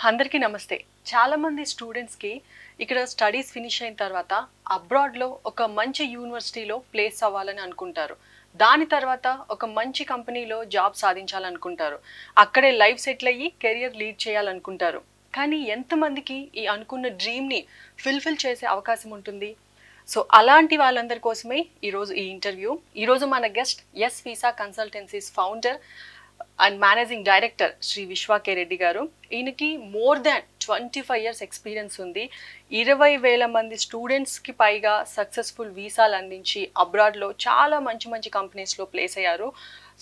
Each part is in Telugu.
అందరికీ నమస్తే. చాలామంది స్టూడెంట్స్‌కి ఇక్కడ స్టడీస్ ఫినిష్ అయిన తర్వాత అబ్రాడ్‌లో ఒక మంచి యూనివర్సిటీలో ప్లేస్ అవ్వాలని అనుకుంటారు. దాని తర్వాత ఒక మంచి కంపెనీలో జాబ్ సాధించాలనుకుంటారు. అక్కడే లైఫ్ సెటిల్ అయ్యి కెరియర్ లీడ్ చేయాలనుకుంటారు. కానీ ఎంతమందికి ఈ అనుకున్న డ్రీమ్‌ని ఫుల్‌ఫిల్ చేసే అవకాశం ఉంటుంది? సో అలాంటి వాళ్ళందరి కోసమే ఈరోజు ఈ ఇంటర్వ్యూ. ఈరోజు మన guest visa consultancies founder and managing director Shri Vishwa K Reddy గారు. ఈయనకి మోర్ దాన్ 25 years ఎక్స్పీరియన్స్ ఉంది. 20,000 మంది స్టూడెంట్స్కి పైగా సక్సెస్ఫుల్ వీసాలు అందించి అబ్రాడ్లో చాలా మంచి మంచి కంపెనీస్లో ప్లేస్ అయ్యారు.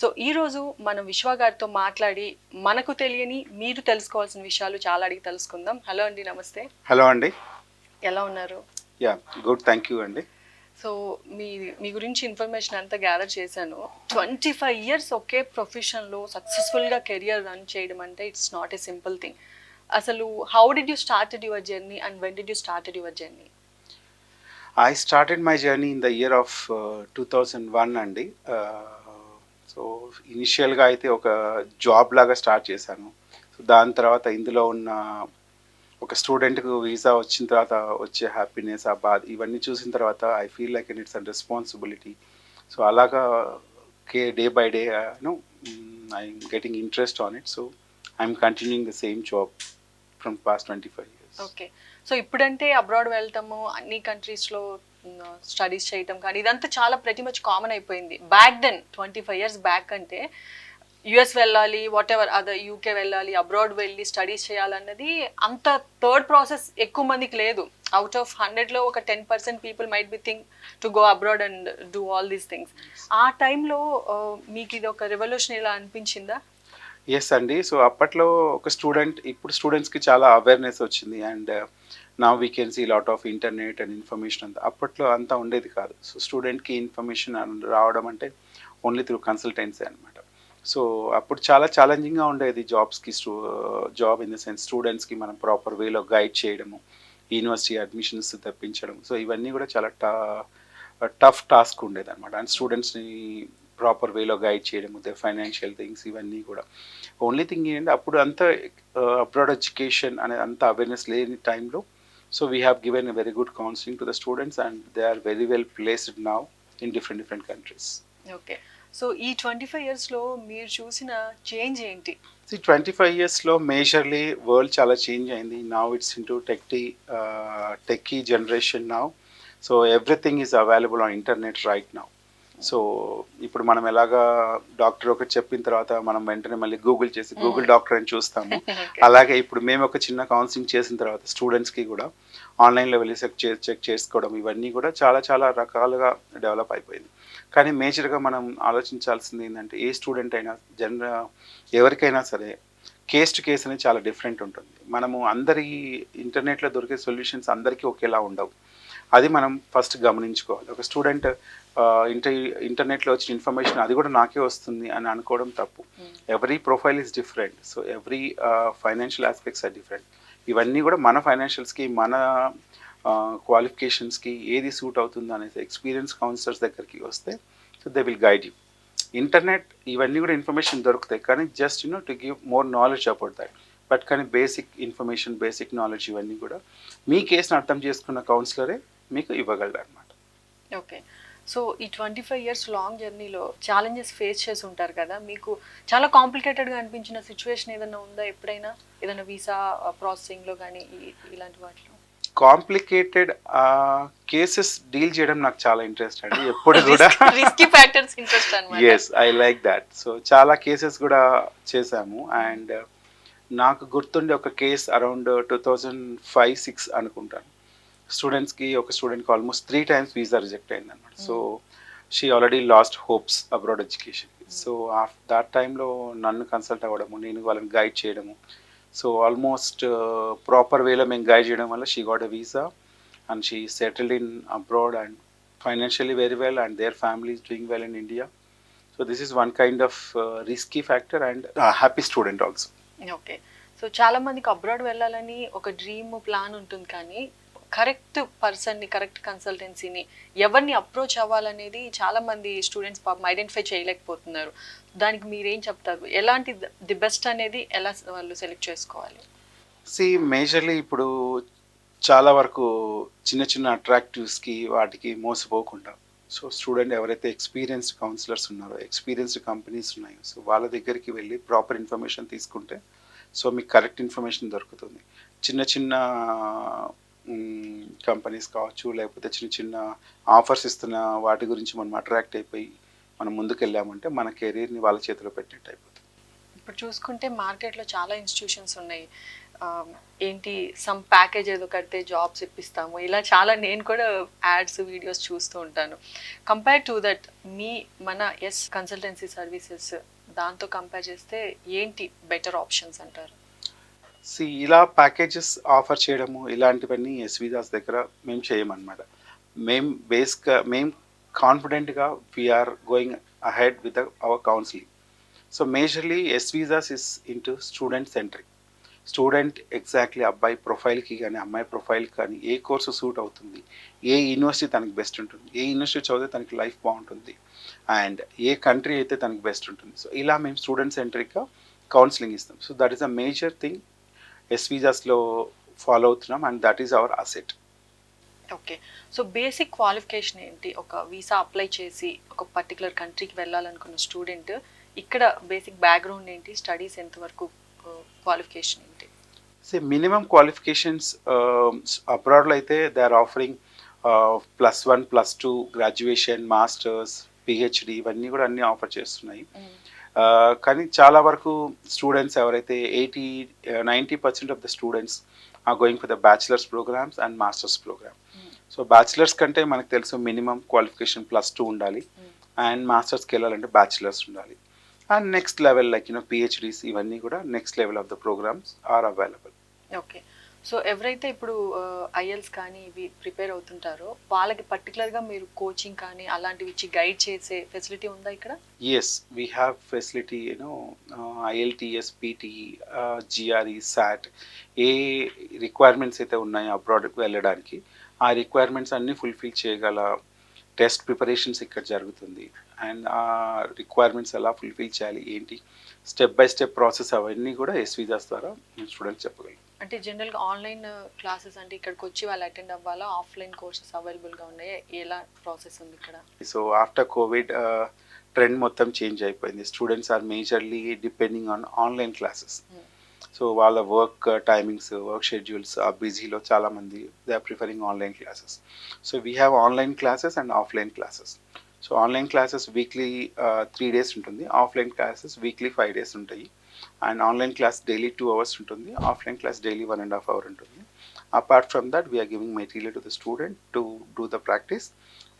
సో ఈరోజు మనం విశ్వ గారితో మాట్లాడి మనకు తెలియని మీరు తెలుసుకోవాల్సిన విషయాలు చాలా అడిగి తెలుసుకుందాం. హలో అండి, నమస్తే. హలో అండి. ఎలా ఉన్నారు? యా గుడ్, థ్యాంక్ యూ అండి. సో మీ గురించి ఇన్ఫర్మేషన్ అంతా గ్యాదర్ చేశాను. 25 years ఒకే ప్రొఫెషన్లో సక్సెస్ఫుల్గా కెరియర్ రన్ చేయడం అంటే it's not a simple thing. అసలు how did you started your journey and when did you started your journey? I started my journey in the year of 2001 అండి. సో ఇనిషియల్గా అయితే ఒక జాబ్ లాగా స్టార్ట్ చేశాను. సో దాని తర్వాత ఇందులో ఉన్న ఒక స్టూడెంట్కు వీసా వచ్చిన తర్వాత వచ్చే హ్యాపీనెస్, ఆ బాధ ఇవన్నీ చూసిన తర్వాత I feel like it's an responsibility. So అలాగా day by day I'm getting interest on it. So I'm continuing the same job from past 25 years. Okay. So ఇప్పుడంటే అబ్రాడ్ వెళ్తాము, అన్ని కంట్రీస్లో స్టడీస్ చేయటం కానీ ఇదంతా చాలా ప్రతి మచ్ కామన్ అయిపోయింది. బ్యాక్ దెన్ 25 years బ్యాక్ అంటే యుఎస్ వెళ్ళాలి, వాట్ ఎవర్ అదర్ యూకే వెళ్ళాలి, అబ్రాడ్ వెళ్ళి స్టడీస్ చేయాలన్నది అంత థర్డ్ ప్రాసెస్ ఎక్కువ మందికి లేదు. అవుట్ ఆఫ్ 100లో ఒక 10% people might be think to go abroad and do all these things. ఆ టైంలో మీకు ఇది ఒక రెవల్యూషన్ ఇలా అనిపించిందా? ఎస్ అండి. సో అప్పట్లో ఒక స్టూడెంట్, ఇప్పుడు స్టూడెంట్స్కి చాలా అవేర్నెస్ వచ్చింది అండ్ నా we can see lot of internet and information అంతా. అప్పట్లో అంతా ఉండేది కాదు. సో స్టూడెంట్కి ఇన్ఫర్మేషన్ రావడం అంటే ఓన్లీ త్రూ కన్సల్టెన్సీ అనమాట. సో అప్పుడు చాలా ఛాలెంజింగ్గా ఉండేది జాబ్స్కి. జాబ్ ఇన్ ద సెన్స్ స్టూడెంట్స్కి మనం ప్రాపర్ వేలో గైడ్ చేయడము, యూనివర్సిటీ అడ్మిషన్స్ తెప్పించడం. సో ఇవన్నీ కూడా చాలా టఫ్ టాస్క్ ఉండేది అనమాట. అండ్ స్టూడెంట్స్ని ప్రాపర్ వేలో గైడ్ చేయడము, ద ఫైనాన్షియల్ థింగ్స్ ఇవన్నీ కూడా. ఓన్లీ థింగ్ ఏంటంటే అప్పుడు అంతా అబ్రాడ్ ఎడ్యుకేషన్ అనేది అంత అవేర్నెస్ లేని టైంలో so we have given a very good counselling to the students and they are very well placed now in different countries. Okay. So ఈ 25 yearsలో మీరు చూసిన చేంజ్ ఏంటి? 25 yearsలో మేజర్లీ వరల్డ్ చాలా చేంజ్ అయింది. Now it's into techie generation now. So everything is available on internet right now. So ఇప్పుడు మనం ఎలాగా డాక్టర్ ఒకటి చెప్పిన తర్వాత మనం వెంటనే మళ్ళీ గూగుల్ చేసి గూగుల్ డాక్టర్ అని చూస్తాము. అలాగే ఇప్పుడు మేము ఒక చిన్న కౌన్సిలింగ్ చేసిన తర్వాత స్టూడెంట్స్కి కూడా ఆన్లైన్లో వెళ్ళి చెక్ చేసుకోవడం ఇవన్నీ కూడా చాలా చాలా రకాలుగా డెవలప్ అయిపోయింది. కానీ మేజర్గా మనం ఆలోచించాల్సింది ఏంటంటే ఏ స్టూడెంట్ అయినా ఎవరికైనా సరే కేస్ టు కేస్ అనేది చాలా డిఫరెంట్ ఉంటుంది. మనము అందరి ఇంటర్నెట్లో దొరికే సొల్యూషన్స్ అందరికీ ఒకేలా ఉండవు. అది మనం ఫస్ట్ గమనించుకోవాలి. ఒక స్టూడెంట్ ఇంటర్నెట్లో వచ్చిన ఇన్ఫర్మేషన్ అది కూడా నాకే వస్తుంది అని అనుకోవడం తప్పు. Every profile is different. So every financial aspects are different. ఇవన్నీ కూడా మన ఫైనాన్షియల్స్కి, మన క్వాలిఫికేషన్స్కి ఏది సూట్ అవుతుంది అనేసి ఎక్స్పీరియన్స్ కౌన్సిలర్స్ దగ్గరికి వస్తే so they will guide you. Internet ఇవన్నీ కూడా ఇన్ఫర్మేషన్ దొరుకుతాయి కానీ just to give more knowledge about that. But కానీ బేసిక్ ఇన్ఫర్మేషన్, బేసిక్ నాలెడ్జ్ ఇవన్నీ కూడా మీ కేసుని అర్థం చేసుకున్న కౌన్సిలరే మీకు ఇవ్వగలరు అనమాట. ఓకే. సో ఈ 25 years లాంగ్ జర్నీలో ఛాలెంజెస్ ఫేస్ చేసి ఉంటారు కదా, మీకు చాలా కాంప్లికేటెడ్గా అనిపించిన సిచ్యువేషన్ ఏదైనా ఉందా ఎప్పుడైనా? ఏదైనా వీసా ప్రాసెసింగ్లో కానీ ఇలాంటి వాటిలో? కాంప్లికేటెడ్ కేసెస్ డీల్ చేయడం నాకు చాలా ఇంట్రెస్ట్ అండి. ఎప్పుడు కూడా రిస్కీ ఫ్యాక్టర్స్ ఇంట్రెస్ట్ అన్నమాట. Yes, I like that. So చాలా కేసెస్ కూడా చేశాము అండ్ నాకు గుర్తుండే ఒక కేస్ అరౌండ్ 2005-06 అనుకుంటాను. స్టూడెంట్స్కి ఒక స్టూడెంట్కి ఆల్మోస్ట్ 3 times వీసా రిజెక్ట్ అయింది అనమాట. So she already last hopes abroad ఎడ్యుకేషన్కి. సో దాట్ టైంలో నన్ను కన్సల్ట్ అవ్వడము, నేను వాళ్ళని గైడ్ చేయడము. సో ఆల్మోస్ట్ ప్రాపర్ వేలో మేము గైడ్ చేయడం వల్ల she got a visa and she settled in abroad and financially very well and their family is doing well in India. So this is one kind of risky factor and happy student also. Okay. So చాలా మందికి అబ్రాడ్ వెళ్ళాలని ఒక డ్రీమ్ ప్లాన్ ఉంటుంది కానీ కరెక్ట్ పర్సన్ని, కరెక్ట్ కన్సల్టెన్సీని ఎవరిని అప్రోచ్ అవ్వాలనేది చాలామంది స్టూడెంట్స్ పాపం ఐడెంటిఫై చేయలేకపోతున్నారు. దానికి మీరేం చెప్తారు? ఎలాంటి ది బెస్ట్ అనేది ఎలా వాళ్ళు సెలెక్ట్ చేసుకోవాలి? సి మేజర్లీ ఇప్పుడు చాలా వరకు చిన్న చిన్న అట్రాక్టివ్స్కి వాటికి మోసపోకుండా సో స్టూడెంట్ ఎవరైతే ఎక్స్పీరియన్స్డ్ కౌన్సిలర్స్ ఉన్నారో ఎక్స్పీరియన్స్డ్ కంపెనీస్ ఉన్నాయో సో వాళ్ళ దగ్గరికి వెళ్ళి ప్రాపర్ ఇన్ఫర్మేషన్ తీసుకుంటే సో మీకు కరెక్ట్ ఇన్ఫర్మేషన్ దొరుకుతుంది. చిన్న చిన్న కంపెనీస్ కావచ్చు లేకపోతే చిన్న చిన్న ఆఫర్స్ ఇస్తున్న వాటి గురించి మనం అట్రాక్ట్ అయిపోయి మనం ముందుకు వెళ్ళామంటే మన కెరీర్ని వాళ్ళ చేతిలో పెట్టినట్టు అయిపోతుంది. ఇప్పుడు చూసుకుంటే మార్కెట్లో చాలా ఇన్స్టిట్యూషన్స్ ఉన్నాయి. ఆ, ఏంటి సమ్ ప్యాకేజ్ ఏదో కడితే జాబ్స్ ఇప్పిస్తాము, ఇలా చాలా నేను కూడా యాడ్స్ వీడియోస్ చూస్తూ ఉంటాను. కంపేర్ టు దట్ మన కన్సల్టెన్సీ సర్వీసెస్ దాంతో కంపేర్ చేస్తే ఏంటి బెటర్ ఆప్షన్స్ అంటారు? ఇలా ప్యాకేజెస్ ఆఫర్ చేయడము ఇలాంటివన్నీ ఎస్విదాస్ దగ్గర మేము చేయమన్నమాట. మేము కాన్ఫిడెంట్గా we are going ahead with our counselling. So majorly ఎస్విదాస్ is into student centric. Student exactly అబ్బాయి ప్రొఫైల్కి కానీ అమ్మాయి ప్రొఫైల్కి కానీ ఏ కోర్సు సూట్ అవుతుంది, ఏ యూనివర్సిటీ తనకి బెస్ట్ ఉంటుంది, ఏ యూనివర్సిటీ చదివితే తనకి లైఫ్ బాగుంటుంది అండ్ ఏ కంట్రీ అయితే తనకి బెస్ట్ ఉంటుంది. సో ఇలా మేము స్టూడెంట్ సెంట్రిక్గా కౌన్సిలింగ్ ఇస్తాం. So that is a major thing ఎస్విజాస్లో ఫాలో అవుతున్నాం and that is our asset. Okay. So basic qualification ఏంటి? ఒక వీసా అప్లై చేసి ఒక పర్టికులర్ కంట్రీకి వెళ్ళాలనుకున్న స్టూడెంట్ ఇక్కడ బేసిక్ బ్యాక్గ్రౌండ్ ఏంటి, స్టడీస్ ఎంతవరకు, క్వాలిఫికేషన్ ఏంటి? మినిమం క్వాలిఫికేషన్స్ అబ్రాడ్లో అయితే they are offering +1 +2 graduation, masters, PhD ఇవన్నీ కూడా అన్నీ ఆఫర్ చేస్తున్నాయి. కానీ చాలా వరకు స్టూడెంట్స్ ఎవరైతే 90% of the students are going for the bachelors programmes and masters programme. So bachelors కంటే మనకు తెలుసు మినిమం క్వాలిఫికేషన్ +2 ఉండాలి అండ్ మాస్టర్స్కి వెళ్ళాలంటే బ్యాచిలర్స్ ఉండాలి and next level like PhDs ఇవన్నీ కూడా next level of the programmes are available. Okay. So ఎవరైతే ఇప్పుడు ఐఎల్స్ కానీ ఇవి ప్రిపేర్ అవుతుంటారో వాళ్ళకి పర్టికులర్గా మీరు కోచింగ్ కానీ అలాంటివి ఇచ్చి గైడ్ చేసే ఫెసిలిటీ ఉందా ఇక్కడ? Yes, we have facility IELTS, PTE, GRE, SAT ఏ రిక్వైర్మెంట్స్ అయితే ఉన్నాయో అబ్రాడ్కి వెళ్ళడానికి ఆ రిక్వైర్మెంట్స్ అన్నీ ఫుల్ఫిల్ చేయగల టెస్ట్ ప్రిపరేషన్స్ ఇక్కడ జరుగుతుంది అండ్ ఆ రిక్వైర్మెంట్స్ ఎలా ఫుల్ఫిల్ చేయాలి ఏంటి స్టెప్ బై స్టెప్ ప్రాసెస్ అవన్నీ కూడా ఎస్విజాస్ ద్వారా స్టూడెంట్స్ చెప్పగలం. అంటే జనరల్గా ఆన్లైన్ క్లాసెస్ అంటే ఇక్కడికి వచ్చి వాళ్ళు అటెండ్ అవ్వాలా, ఆఫ్లైన్ కోర్సెస్ అవైలబుల్గా ఉన్నాయా, ఎలా ప్రాసెస్ ఉంది ఇక్కడ? సో ఆఫ్టర్ కోవిడ్ ట్రెండ్ మొత్తం చేంజ్ అయిపోయింది. Students are majorly depending on online classes. So వాళ్ళ వర్క్ టైమింగ్స్, వర్క్ షెడ్యూల్స్ ఆ బిజీలో చాలామంది they are preferring online classes. So we have online classes and offline classes. So online classes weekly 3 days ఉంటుంది, ఆఫ్లైన్ క్లాసెస్ వీక్లీ 5 days ఉంటాయి and online class daily 2 hours ఉంటుంది, ఆఫ్లైన్ క్లాస్ డైలీ 1.5 hour ఉంటుంది. Apart from that we are giving material to the student to do the practice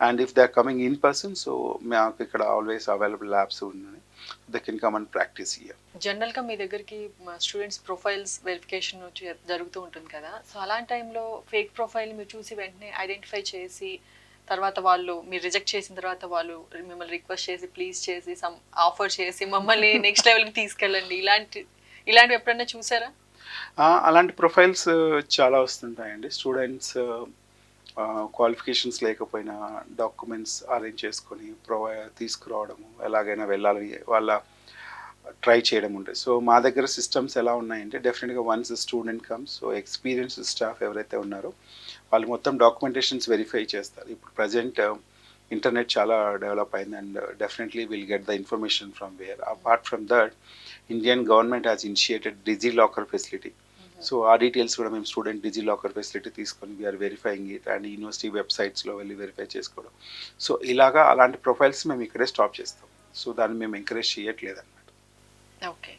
and if they are coming in person so మాకు ఇక్కడ ఆల్వేస్ అవైలబుల్ ల్యాబ్స్ ఉన్నాయి, they can come and practice here. జనరల్గా మీ దగ్గరికి స్టూడెంట్స్ ప్రొఫైల్స్ వెరిఫికేషన్ జరుగుతూ ఉంటుంది కదా, సో అలాంటి టైంలో ఫేక్ ప్రొఫైల్ మీరు చూసి వెంటనే ఐడెంటిఫై చేసి తర్వాత మీరు రిజెక్ట్ చేసిన తర్వాత వాళ్ళు మిమ్మల్ని రిక్వెస్ట్ చేసి ప్లీజ్ చేసి సమ్ ఆఫర్ చేసి మమ్మల్ని నెక్స్ట్ లెవెల్కి తీసుకెళ్ళండి, ఇలాంటివి ఎప్పుడైనా చూసారా? అలాంటి ప్రొఫైల్స్ చాలా వస్తుంటాయండి. స్టూడెంట్స్ క్వాలిఫికేషన్స్ లేకపోయినా డాక్యుమెంట్స్ అరేంజ్ చేసుకొని తీసుకురావడము, ఎలాగైనా వెళ్ళాలని వాళ్ళ ట్రై చేయడం ఉంటుంది. సో మా దగ్గర సిస్టమ్స్ ఎలా ఉన్నాయంటే డెఫినెట్గా once student comes so experienced staff ఎవరైతే ఉన్నారో వాళ్ళు మొత్తం డాక్యుమెంటేషన్స్ వెరిఫై చేస్తారు. ఇప్పుడు ప్రజెంట్ ఇంటర్నెట్ చాలా డెవలప్ అయింది and definitely will get the information from where. Apart from that Indian government has initiated DigiLocker facility. So ఆ డీటెయిల్స్ కూడా మేము స్టూడెంట్ డిజీ లాకర్ ఫెసిలిటీ తీసుకొని we are verifying it and university వెబ్సైట్స్లో వెళ్ళి వెరిఫై చేసుకోవడం. సో ఇలాగా అలాంటి ప్రొఫైల్స్ మేము ఇక్కడే స్టాప్ చేస్తాం. సో దాన్ని మేము ఎంకరేజ్ చేయట్లేదు అన్నమాట. ఓకే.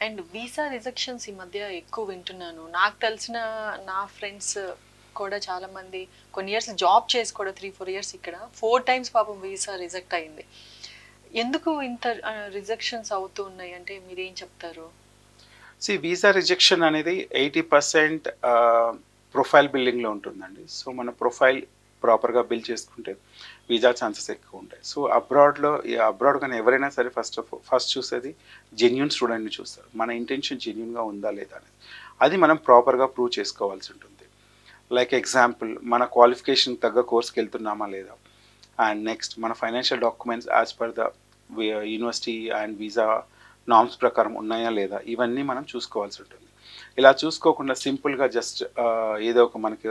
అండ్ వీసా రిజెక్షన్స్ ఈ మధ్య ఎక్కువ వింటున్నాను. నాకు తెలిసిన నా ఫ్రెండ్స్ కూడా చాలామంది కొన్ని ఇయర్స్ జాబ్ చేసి కూడా 3-4 years ఇక్కడ 4 times పాపం వీసా రిజెక్ట్ అయింది. ఎందుకు ఇంత రిజెక్షన్స్ అవుతూ ఉన్నాయి అంటే మీరేం చెప్తారు? వీసా రిజెక్షన్ అనేది 80% ప్రొఫైల్ బిల్డింగ్లో ఉంటుందండి. సో మన ప్రొఫైల్ ప్రాపర్గా బిల్డ్ చేసుకుంటే వీసా ఛాన్సెస్ ఎక్కువ ఉంటాయి. సో అబ్రాడ్ కానీ ఎవరైనా సరే ఫస్ట్ చూసేది జెన్యూన్ స్టూడెంట్ని చూస్తారు. మన ఇంటెన్షన్ జెన్యూన్గా ఉందా లేదా అనేది అది మనం ప్రాపర్గా ప్రూవ్ చేసుకోవాల్సి ఉంటుంది. లైక్ ఎగ్జాంపుల్ మన క్వాలిఫికేషన్ తగ్గ కోర్స్కి వెళ్తున్నామా లేదా అండ్ నెక్స్ట్ మన financial documents as per the university and visa norms ప్రకారం ఉన్నాయా లేదా ఇవన్నీ మనం చూసుకోవాల్సి ఉంటుంది. ఇలా చూసుకోకుండా సింపుల్గా జస్ట్ ఏదో ఒక మనకి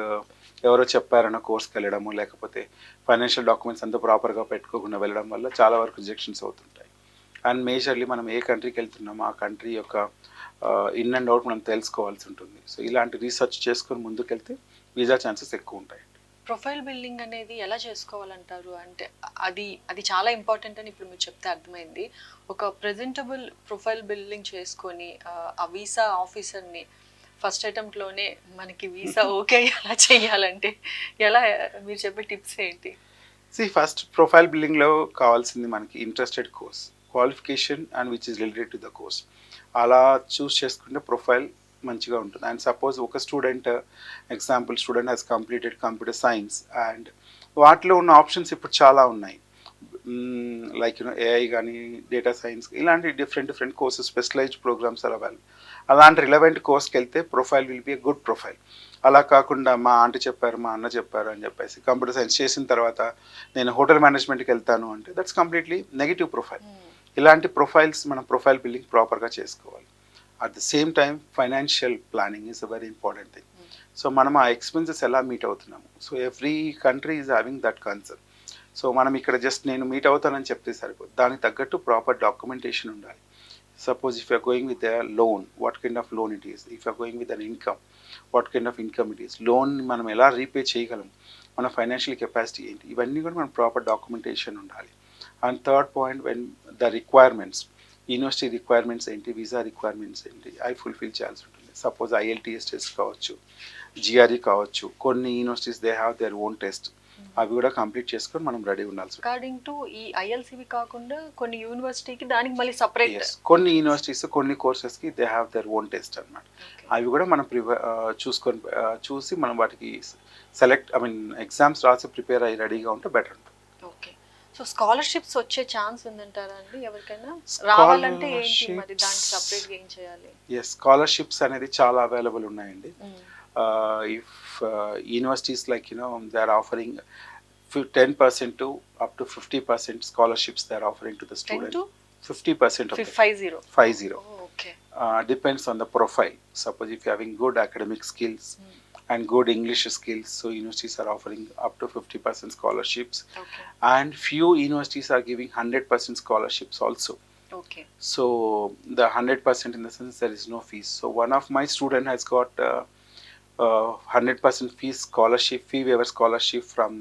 ఎవరో చెప్పారన్న కోర్స్కి వెళ్ళడము, లేకపోతే ఫైనాన్షియల్ డాక్యుమెంట్స్ అంతా ప్రాపర్గా పెట్టుకోకుండా వెళ్ళడం వల్ల చాలా వరకు రిజెక్షన్స్ అవుతుంటాయి. అండ్ మేజర్లీ మనం ఏ కంట్రీకి వెళ్తున్నామో ఆ కంట్రీ యొక్క ఇన్ అండ్ అవుట్ మనం తెలుసుకోవాల్సి ఉంటుంది. సో ఇలాంటి రీసెర్చ్ చేసుకొని ముందుకెళ్తే వీసా ఛాన్సెస్ ఎక్కువ ఉంటాయి. ప్రొఫైల్ బిల్డింగ్ అనేది ఎలా చేసుకోవాలంటారు? అంటే అది అది చాలా ఇంపార్టెంట్ అని ఇప్పుడు మీరు చెప్తే అర్థమైంది. ఒక ప్రెజెంటబుల్ ప్రొఫైల్ బిల్డింగ్ చేసుకొని ఆ వీసా ఆఫీసర్ని ఫస్ట్ అటెంప్ట్లోనే మనకి వీసా ఓకే ఎలా చేయాలంటే ఎలా, మీరు చెప్పే టిప్స్ ఏంటి? ఫస్ట్ ప్రొఫైల్ బిల్డింగ్లో కావాల్సింది మనకి interested course, qualification and which is related to the course. అలా చూస్ చేసుకుంటే ప్రొఫైల్ మంచిగా ఉంటుంది. అండ్ సపోజ్ ఒక student, example student has completed computer science and వాటిలో ఉన్న ఆప్షన్స్ ఇప్పుడు చాలా ఉన్నాయి. లైక్ ఏఐ కానీ, డేటా సైన్స్, ఇలాంటి different courses, specialised programmes are available. అలాంటి రిలవెంట్ కోర్స్కి వెళ్తే profile will be a good profile. అలా కాకుండా మా ఆంటీ చెప్పారు, మా అన్న చెప్పారు అని చెప్పేసి కంప్యూటర్ సైన్స్ చేసిన తర్వాత నేను హోటల్ మేనేజ్మెంట్కి వెళ్తాను అంటే దట్స్ కంప్లీట్లీ నెగిటివ్ ప్రొఫైల్. ఇలాంటి ప్రొఫైల్స్ మనం ప్రొఫైల్ బిల్డింగ్ ప్రాపర్గా చేసుకోవాలి. At the same time financial planning is a very important thing. So మనం ఆ ఎక్స్పెన్సెస్ ఎలా మీట్ అవుతున్నాము, so every country is having that concern. So మనం ఇక్కడ జస్ట్ నేను మీట్ అవుతానని చెప్తే సరిపోదు, దానికి తగ్గట్టు ప్రాపర్ డాక్యుమెంటేషన్ ఉండాలి. Suppose if you are going with a loan, what kind of loan it is? If you are going with an income, what kind of income it is? Loan మనం ఎలా రీపే చేయగలం, మన ఫైనాన్షియల్ కెపాసిటీ ఏంటి, ఇవన్నీ కూడా మన ప్రాపర్ డాక్యుమెంటేషన్ ఉండాలి. And third point, when the requirements, university requirements ఏంటి, వీసా రిక్వైర్మెంట్స్ ఏంటి, అవి ఫుల్ఫిల్ చేయాల్సి ఉంటుంది. సపోజ్ IELTS టెస్ట్ కావచ్చు, GRE కావచ్చు, కొన్ని universities they have their own test, అవి కూడా కంప్లీట్ చేసుకొని మనం రెడీ ఉండాల్సి ఉంటుంది. అకార్డింగ్ టు ఈ IELTS కాకుండా కొన్ని యూనివర్సిటీకి దానికి మళ్ళీ సపరేట్, కొన్ని యూనివర్సిటీస్ కొన్ని కోర్సెస్కి they have their own test అనమాట. అవి కూడా మనం చూసి మనం వాటికి ఎగ్జామ్స్ రాసి ప్రిపేర్ అయ్యి రెడీగా ఉంటే బెటర్ ఉంటుంది. ఓకే. సో స్కాలర్షిప్స్ వచ్చే ఛాన్స్ ఉందంటారా అండి ఎవరికైనా? రావాలంటే ఏంటి మరి, దానికి సపరేట్గా ఏం చేయాలి? స్కాలర్షిప్స్ అనేది చాలా అవైలబుల్ ఉన్నాయండి. If universities like they are offering 10% to up to 50% scholarships they are offering to the student. 50% of 50. Oh, okay. Depends on the profile. Suppose if you are having good academic skills and good English skills, so universities are offering up to 50% scholarships. Okay. And few universities are giving 100% scholarships also. Okay. So the 100% in the sense there is no fees. So one of my student has got 100% fees scholarship, fee waiver scholarship from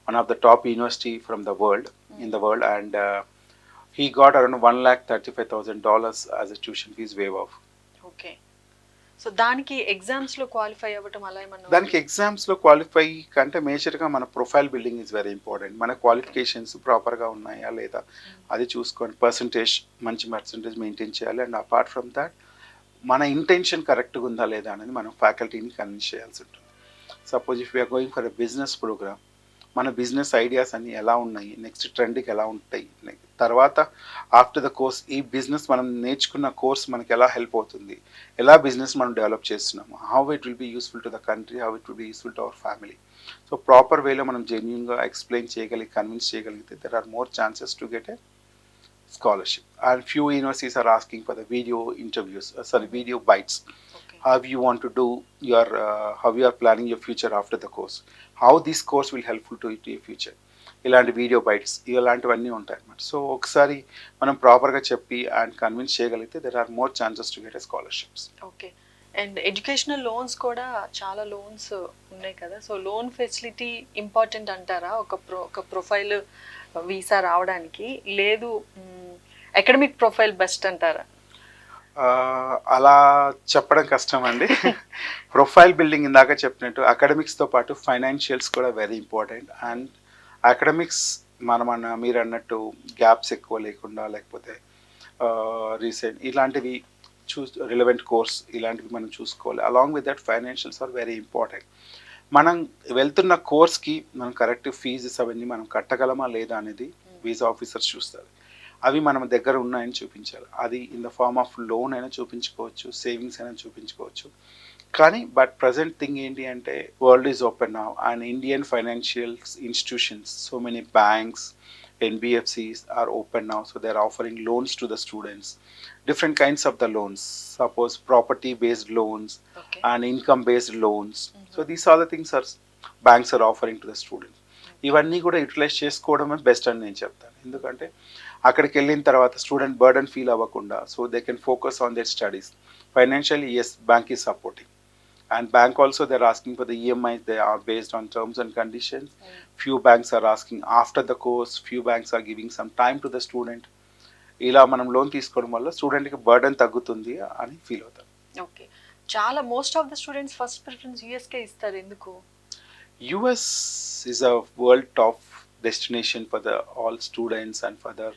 one of the top university from the world, in the world, and he got around $1,35,000 as a tuition fees waive off. Okay. So దానికి ఎగ్జామ్స్ లో క్వాలిఫై అవ్వటం అలా ఏమన్నా? దానికి ఎగ్జామ్స్ లో క్వాలిఫై కంటే మేజర్గా మన profile building is very important. మన క్వాలిఫికేషన్స్ ప్రాపర్గా ఉన్నాయా లేదా అది చూసుకొని మంచి పర్సంటేజ్ మెయింటైన్ చేయాలి. అండ్ అపార్ట్ ఫ్రమ్ దాట్ మన ఇంటెన్షన్ కరెక్ట్గా ఉందా లేదా అనేది మనం ఫ్యాకల్టీని కన్విన్స్ చేయాల్సి ఉంటుంది. Suppose if we're going for a business programme, మన బిజినెస్ ఐడియాస్ అన్నీ ఎలా ఉన్నాయి, నెక్స్ట్ ట్రెండ్కి ఎలా ఉంటాయి, తర్వాత ఆఫ్టర్ ద కోర్స్ ఈ బిజినెస్ మనం నేర్చుకున్న కోర్స్ మనకి ఎలా హెల్ప్ అవుతుంది, ఎలా బిజినెస్ మనం డెవలప్ చేస్తున్నాము, how it will be useful to the country, how it will be useful to our family. So proper వేలో మనం జెన్యూన్గా ఎక్స్ప్లెయిన్ కన్విన్స్ చేయగలిగితే there are more chances to get a scholarship. And few universities are asking for the video interviews, video bites. Okay. How you want to do your, how you are planning your future after the course, how this course will helpful to your future. ఇలాంటి వీడియో బైట్స్ ఇలాంటివన్నీ ఉంటాయి అన్నమాట. సో ఒకసారి మనం ప్రాపర్గా చెప్పి అండ్ కన్విన్స్ చేయగలిగితే there are more chances to get a scholarships. Okay. And educational loans కూడా చాలా లోన్స్ ఉన్నాయి కదా, సో లోన్ ఫెసిలిటీ ఇంపార్టెంట్ అంటారా ఒక ప్రొఫైల్ వీసా రావడానికి? లేదు అకాడమిక్ ప్రొఫైల్ బెస్ట్ అంటారా? అలా చెప్పడం కష్టం అండి. ప్రొఫైల్ బిల్డింగ్ ఇందాక చెప్పినట్టు అకాడమిక్స్తో పాటు ఫైనాన్షియల్స్ కూడా వెరీ ఇంపార్టెంట్. అండ్ అకాడమిక్స్ మీరు అన్నట్టు గ్యాప్స్ ఎక్కువ లేకుండా, లేకపోతే రీసెంట్ ఇలాంటివి రిలవెంట్ కోర్స్ ఇలాంటివి మనం చూసుకోవాలి. Along with that financials are very important. మనం వెళ్తున్న కోర్స్కి మనం కరెక్ట్ ఫీజెస్ అవన్నీ మనం కట్టగలమా లేదా అనేది వీసా ఆఫీసర్స్ చూస్తారు. అవి మన దగ్గర ఉన్నాయని చూపించాలి. అది in the form of loan అయినా చూపించుకోవచ్చు, సేవింగ్స్ అయినా చూపించుకోవచ్చు. కానీ బట్ ప్రజెంట్ థింగ్ ఏంటి అంటే world is open now and Indian financial institutions, so many banks, NBFCs are open now, so they're offering loans to the students, different kinds of the loans, suppose property based loans Okay. and income based loans. So these are the things are banks are offering to the students. ఇవన్నీ కూడా యూటిలైజ్ చేసుకోవడమే బెస్ట్ అని నేను చెప్తాను. ఎందుకంటే అక్కడికి వెళ్ళిన తర్వాత స్టూడెంట్ బర్డన్ ఫీల్ అవ్వకుండా, so they can focus on their studies. Financially yes, bank is supporting. And bank also, they're asking for the EMIs, they are based on terms and conditions. Few banks are asking after the course, few banks are giving some time to the student. ఇలా మనం లోన్ తీసుకోవడం వల్ల స్టూడెంట్కి బర్డన్ తగ్గుతుంది అని ఫీల్ అవుతారు. ఓకే, చాలా most of the students first preference USK ఇస్తారు, ఎందుకు? US is a world top destination for the all students and for the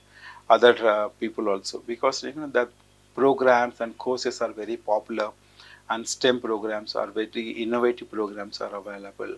other people also, because you know the programs and courses are very popular, and STEM programs are very innovative programs are available,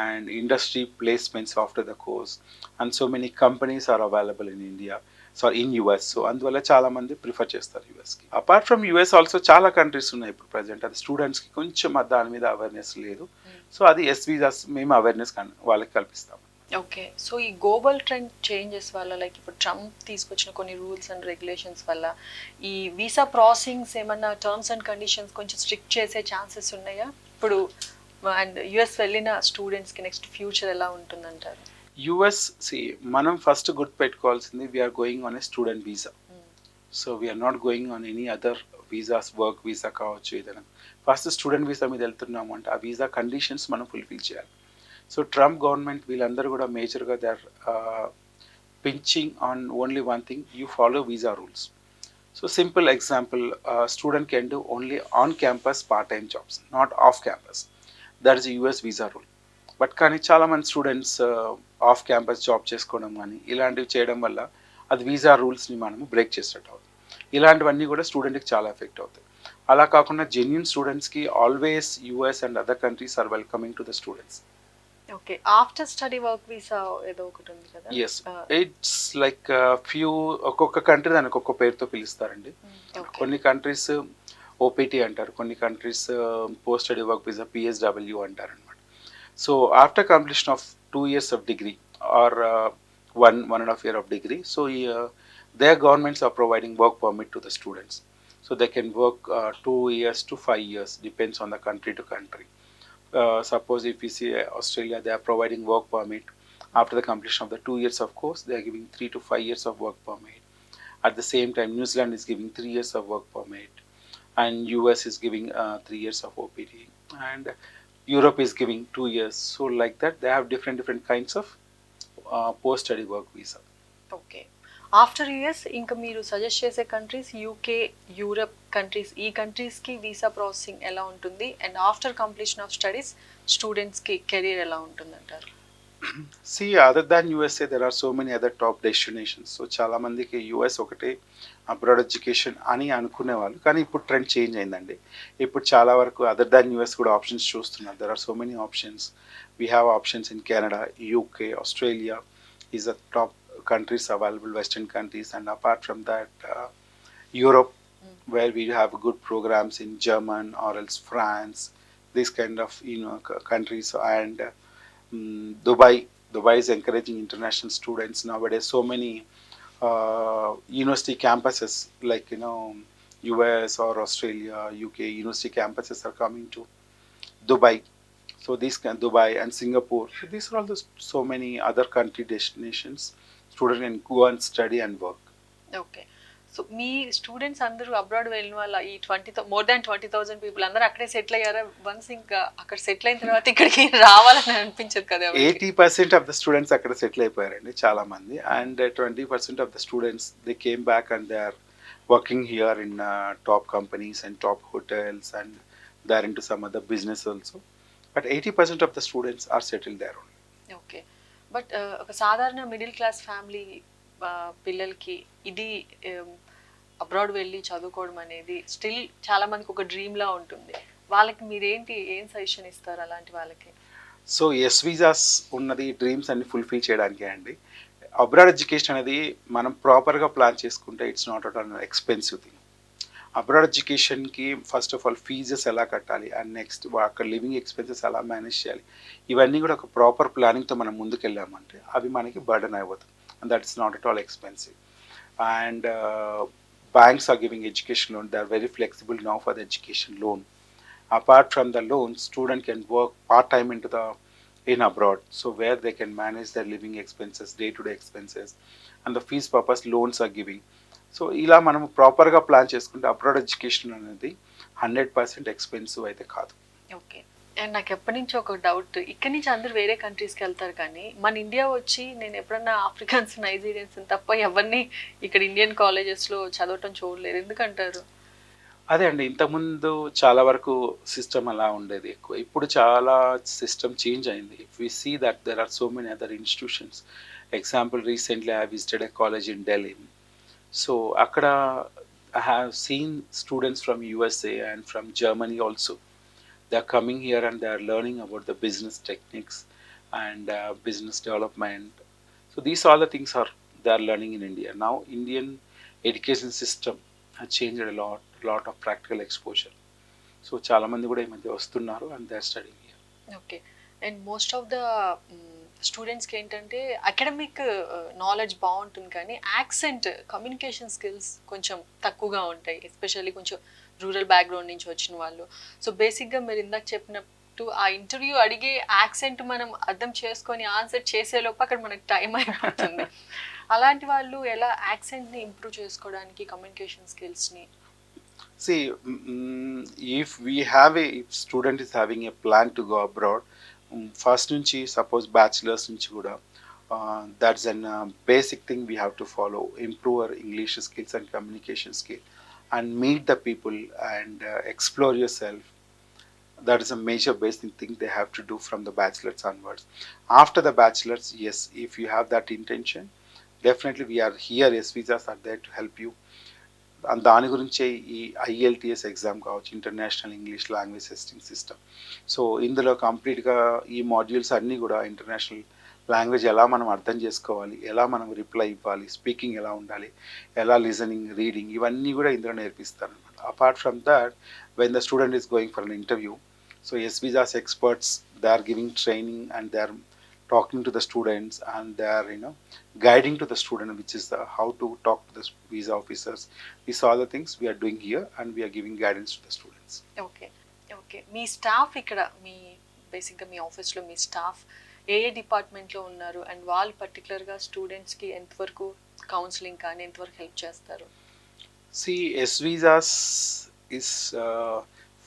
and industry placements after the course, and so many companies are available in India, so in US. So అందువల్ల చాలా మంది ప్రిఫర్ చేస్తారు యూఎస్కి. అపార్ట్ ఫ్రమ్ యూఎస్ ఆల్సో చాలా కంట్రీస్ ఉన్నాయి ఇప్పుడు ప్రజెంట్. అది స్టూడెంట్స్కి కొంచెం దాని మీద అవేర్నెస్ లేదు. సో అది ఎస్ వీసాస్ మేము అవేర్నెస్ వాళ్ళకి కల్పిస్తాం. ఓకే, సో ఈ గ్లోబల్ ట్రెండ్ చేంజెస్ వల్ల, లైక్ ఇప్పుడు ట్రంప్ తీసుకొచ్చిన కొన్ని రూల్స్ అండ్ రెగ్యులేషన్స్ వల్ల ఈ వీసా ప్రాసెసింగ్స్ ఏమన్నా టర్మ్స్ అండ్ కండిషన్స్ కొంచెం స్ట్రిక్ట్ చేసే ఛాన్సెస్ ఉన్నాయా ఇప్పుడు? అండ్ యుఎస్ వెళ్ళిన స్టూడెంట్స్కి నెక్స్ట్ ఫ్యూచర్ ఎలా ఉంటుందంటారు? యుఎస్ మనం ఫస్ట్ గుర్తు పెట్టుకోవాల్సింది, we are going on a student visa. So we are not going on any other visas, work visa కావచ్చు ఏదైనా. ఫస్ట్ స్టూడెంట్ వీసా మీద వెళ్తున్నాము అంటే ఆ వీసా కండిషన్స్ మనం ఫుల్ఫిల్ చేయాలి. సో ట్రంప్ గవర్నమెంట్ వీళ్ళందరూ కూడా మేజర్గా they are pinching on only one thing, you follow visa rules. So simple example, student can do only on campus part time jobs, not off campus. That is US visa rule. But కానీ చాలామంది స్టూడెంట్స్ ఆఫ్ క్యాంపస్ జాబ్ చేసుకోవడం కానీ ఇలాంటివి చేయడం వల్ల అది వీసా రూల్స్ని మనము బ్రేక్ చేసినట్టు అవుతుంది. ఇలాంటివన్నీ కూడా స్టూడెంట్కి చాలా ఎఫెక్ట్ అవుతాయి. అలా కాకుండా జెన్యున్ స్టూడెంట్స్కి always US and other countries are welcoming to the students. Okay, after study work visa ఏదో ఒకటి ఉంది కదా? ఎస్, ఇట్స్ లైక్ ఫ్యూ, ఒక్కొక్క కంట్రీ దానికి ఒక్కొక్క పేరుతో పిలుస్తారండి. కొన్ని కంట్రీస్ ఓపీటీ అంటారు, కొన్ని countries post study work visa PSW అంటారు అనమాట. So after completion of 2 years of degree or 1.5 year of degree, so their governments are providing work permit to the students, so they can work 2 years to 5 years, depends on the country to country. Suppose if we see Australia, they are providing work permit after the completion of the 2 years of course, they are giving 3 to 5 years of work permit. At the same time, New Zealand is giving 3 years of work permit, and US is giving 3 years of OPT, and Europe is giving 2 years. So like that, they have different kinds of post study work visa. Okay, after US ఇంకా మీరు సజెస్ట్ చేసే కంట్రీస్ యూకే, యూరప్ కంట్రీస్, ఈ కంట్రీస్కి వీసా ప్రాసెసింగ్ ఎలా ఉంటుంది? And after completion of studies స్టూడెంట్స్కి కెరీర్ ఎలా ఉంటుంది అంటారు? See, other than USA, there are so many other top destinations. So చాలా మందికి యూఎస్ ఒకటే అబ్రాడ్ ఎడ్యుకేషన్ అని అనుకునేవాళ్ళు, కానీ ఇప్పుడు ట్రెండ్ చేంజ్ అయిందండి. ఇప్పుడు చాలా వరకు అదర్ దాన్ యూఎస్ కూడా ఆప్షన్స్ చూస్తున్నారు. There are so many options. We have options in Canada, UK, Australia is the top countries available, western countries, and apart from that Europe, where we have good programs in German or else France, this kind of countries, and Dubai is encouraging international students nowadays. So many university campuses like US or Australia, UK university campuses are coming to Dubai. So these Dubai and Singapore, so these are all so many other country destinations student can go and study and work. Okay, so me students అందరూ అబ్రాడ్ వెళ్ళిన వాళ్ళ ఈ మోర్ దాన్ 20,000 పీపుల్ అందరూ అక్కడే సెటిల్ అయ్యారా? వన్స్ ఇంకా అక్కడ సెటిల్ అయిన తర్వాత ఇక్కడికి రావాలని అనిపించదు కదా? 80% ఆఫ్ ద స్టూడెంట్స్ అక్కడ సెటిల్ అయిపోయారండి చాలా మంది, and 20% of the students they came back and they are working here in top companies and top hotels, and they are into some other business also, but 80% of the students are settle there only. Okay, but ఒక సాధారణ మిడిల్ క్లాస్ ఫ్యామిలీ పిల్లలకి ఇది అబ్రాడ్ వెళ్ళి చదువుకోవడం అనేది స్టిల్ చాలా మందికి ఒక డ్రీమ్లా ఉంటుంది. వాళ్ళకి మీరేంటి ఏం సజెషన్ ఇస్తారు అలాంటి వాళ్ళకి? సో ఎస్ వీసాస్ ఉన్నది డ్రీమ్స్ అన్ని ఫుల్ఫిల్ చేయడానికే అండి. అబ్రాడ్ ఎడ్యుకేషన్ అనేది మనం ప్రాపర్గా ప్లాన్ చేసుకుంటే it's not at all expensive thing. Abroad ఎడ్యుకేషన్కి ఫస్ట్ ఆఫ్ ఆల్ ఫీజెస్ ఎలా కట్టాలి, అండ్ నెక్స్ట్ అక్కడ లివింగ్ ఎక్స్పెన్సెస్ ఎలా మేనేజ్ చేయాలి, ఇవన్నీ కూడా ఒక ప్రాపర్ ప్లానింగ్తో మనం ముందుకెళ్ళామంటే అవి మనకి బర్డెన్ అయిపోతుంది. and that's not at all expensive. And banks are giving education loan. They are very flexible now for the education loan. Apart from the loan, student can work part time into the in abroad, so where they can manage their living expenses, day to day expenses, and the fees purpose loans are giving. So ఇలా మనం ప్రాపర్గా ప్లాన్ చేసుకుంటే అబ్రాడ్ ఎడ్యుకేషన్ అనేది 100% ఎక్స్పెన్సివ్ అయితే కాదు. ఓకే. అండ్ నాకు ఎప్పటి నుంచి ఒక డౌట్, ఇక్కడి నుంచి అందరూ వేరే కంట్రీస్కి వెళ్తారు కానీ మన ఇండియా వచ్చి నేను ఎప్పుడన్నా ఆఫ్రికన్స్ నైజీరియన్స్ తప్ప ఎవరిని ఇక్కడ ఇండియన్ కాలేజెస్లో చదవటం చూడలేదు, ఎందుకంటారు? అదే అండి, ఇంతకుముందు చాలా వరకు సిస్టమ్ అలా ఉండేది ఎక్కువ. ఇప్పుడు చాలా సిస్టమ్ చేంజ్ అయింది. If we see that there are so many other institutions. Example, recently I visited a college in Delhi. So అక్కడ I have seen students from USA and from Germany also. They are coming here and they are learning about the business techniques and business development. So these all the things are they are learning in India. Now Indian education system has changed a lot of practical exposure. So చాలా మంది కూడా ఈ మధ్య వస్తున్నారు and they are studying here. Okay. And most of the స్టూడెంట్స్కి ఏంటంటే అకాడమిక్ నాలెడ్జ్ బాగుంటుంది కానీ యాక్సెంట్, కమ్యూనికేషన్ స్కిల్స్ కొంచెం తక్కువగా ఉంటాయి, ఎస్పెషల్లీ కొంచెం రూరల్ బ్యాక్గ్రౌండ్ నుంచి వచ్చిన వాళ్ళు. సో బేసిక్గా మీరు ఇందాక చెప్పినట్టు ఆ ఇంటర్వ్యూ అడిగే యాక్సెంట్ మనం అర్థం చేసుకొని ఆన్సర్ చేసేలోపు అక్కడ మనకు టైం అయిపోతుంది. అలాంటి వాళ్ళు ఎలా యాక్సెంట్ని ఇంప్రూవ్ చేసుకోవడానికి, కమ్యూనికేషన్ స్కిల్స్ని? See, if student is having a plan to go abroad, first నుంచి సపోజ్ బ్యాచిలర్స్ నుంచి కూడా that's an basic thing we have to follow. Improve our English skills and communication skill and meet the people and explore yourself. That is a major basic thing they have to do from the bachelor's onwards. After the bachelor's, yes, if you have that intention, definitely we are here. Yes, visas are there to help you. దాని గురించే ఈ ఐఎల్టిఎస్ ఎగ్జామ్ కావచ్చు, international English language testing system. So ఇందులో కంప్లీట్గా ఈ మాడ్యూల్స్ అన్నీ కూడా ఇంటర్నేషనల్ లాంగ్వేజ్ ఎలా మనం అర్థం చేసుకోవాలి, ఎలా మనం రిప్లై ఇవ్వాలి, స్పీకింగ్ ఎలా ఉండాలి, ఎలా లిజనింగ్, రీడింగ్, ఇవన్నీ కూడా ఇందులో నేర్పిస్తారు అనమాట. Apart from that, when the student is going for an interview, so S Visas experts, they are giving training and they are talking to the students and they are guiding to the student, which is how to talk to the visa officers. These are the things we are doing here and we are giving guidance to the students. Okay. Okay. Me staff ఇక్కడ, మీ బేసిక్గా మీ ఆఫీస్లో మీ స్టాఫ్ ఏ డిపార్ట్మెంట్లో ఉన్నారు అండ్ వాళ్ళు పర్టికులర్గా స్టూడెంట్స్కి ఎంతవరకు కౌన్సిలింగ్ కానీ ఎంతవరకు హెల్ప్ చేస్తారు? See, S visas is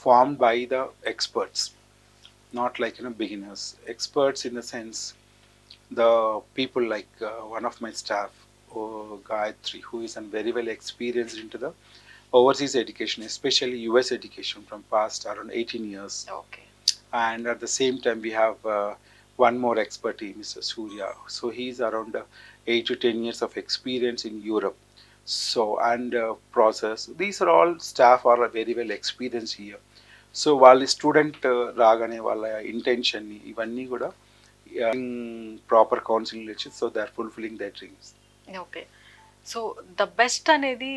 formed by the experts, not like beginners. Experts in the sense, the people like one of my staff, Gayatri, who is very well experienced into the overseas education, especially US education from past around 18 years. Okay. And at the same time we have one more expertise, Mr. Surya. So he is around 8 to 10 years of experience in Europe. So and process, these are all staff are very well experienced here. So వాళ్ళ స్టూడెంట్ రాగానే వాళ్ళ ఇంటెన్షన్ ఇవన్నీ కూడా ప్రాపర్ కౌన్సిలింగ్ ఇచ్చి, so they are fulfilling their dreams. Okay. So the best అనేది